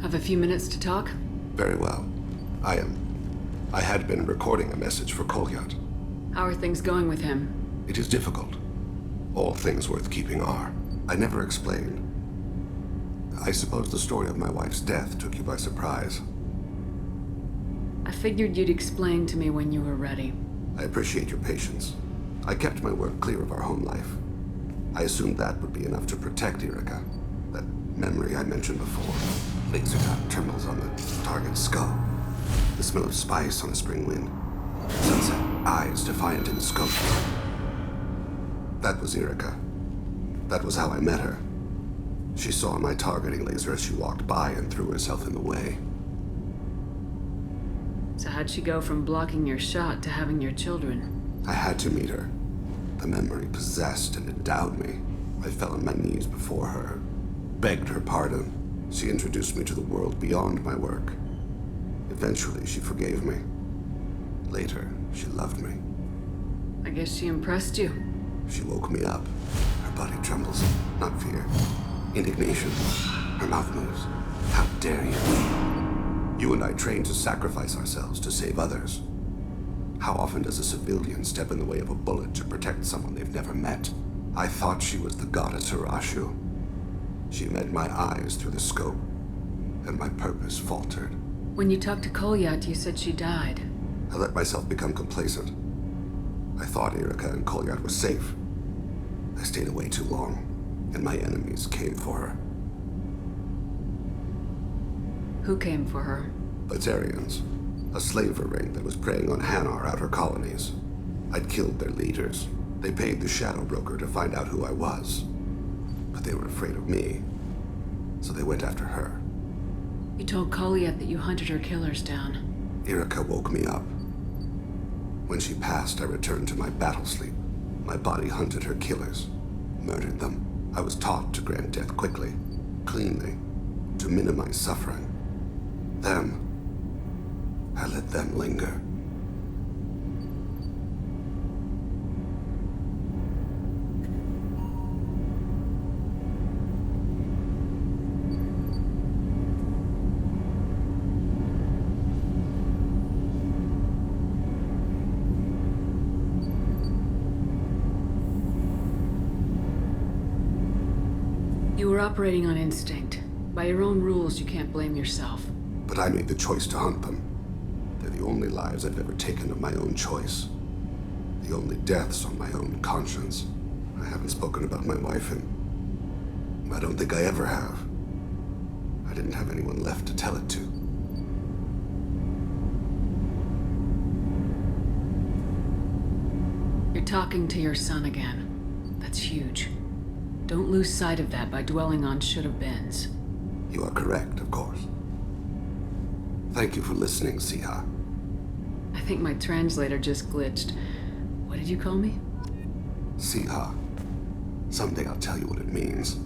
Have a few minutes to talk? Very well. I had been recording a message for Kolyat. How are things going with him? It is difficult. All things worth keeping are. I never explained. I suppose the story of my wife's death took you by surprise. I figured you'd explain to me when you were ready. I appreciate your patience. I kept my work clear of our home life. I assumed that would be enough to protect Irika. That memory I mentioned before. Laser dot terminals on the target's skull. The smell of spice on a spring wind. Sunset eyes defiant in the scope. That was Irika. That was how I met her. She saw my targeting laser as she walked by and threw herself in the way. So how'd she go from blocking your shot to having your children? I had to meet her. The memory possessed and endowed me. I fell on my knees before her, begged her pardon. She introduced me to the world beyond my work. Eventually, she forgave me. Later, she loved me. I guess she impressed you. She woke me up. Her body trembles. Not fear. Indignation. Her mouth moves. How dare you? You and I trained to sacrifice ourselves to save others. How often does a civilian step in the way of a bullet to protect someone they've never met? I thought she was the goddess Arashu. She met my eyes through the scope, and my purpose faltered. When you talked to Kolyat, you said she died. I let myself become complacent. I thought Irika and Kolyat were safe. I stayed away too long, and my enemies came for her. Who came for her? Batarians, a slaver ring that was preying on Hanar outer colonies. I'd killed their leaders. They paid the Shadow Broker to find out who I was. But they were afraid of me, so they went after her. You told Kolyat that you hunted her killers down. Irika woke me up. When she passed, I returned to my battle sleep. My body hunted her killers, murdered them. I was taught to grant death quickly, cleanly, to minimize suffering. Them, I let them linger. You were operating on instinct. By your own rules, you can't blame yourself. But I made the choice to hunt them. They're the only lives I've ever taken of my own choice. The only deaths on my own conscience. I haven't spoken about my wife, and I don't think I ever have. I didn't have anyone left to tell it to. You're talking to your son again. That's huge. Don't lose sight of that by dwelling on should-have-beens. You are correct, of course. Thank you for listening, Siha. I think my translator just glitched. What did you call me? Siha. Someday I'll tell you what it means.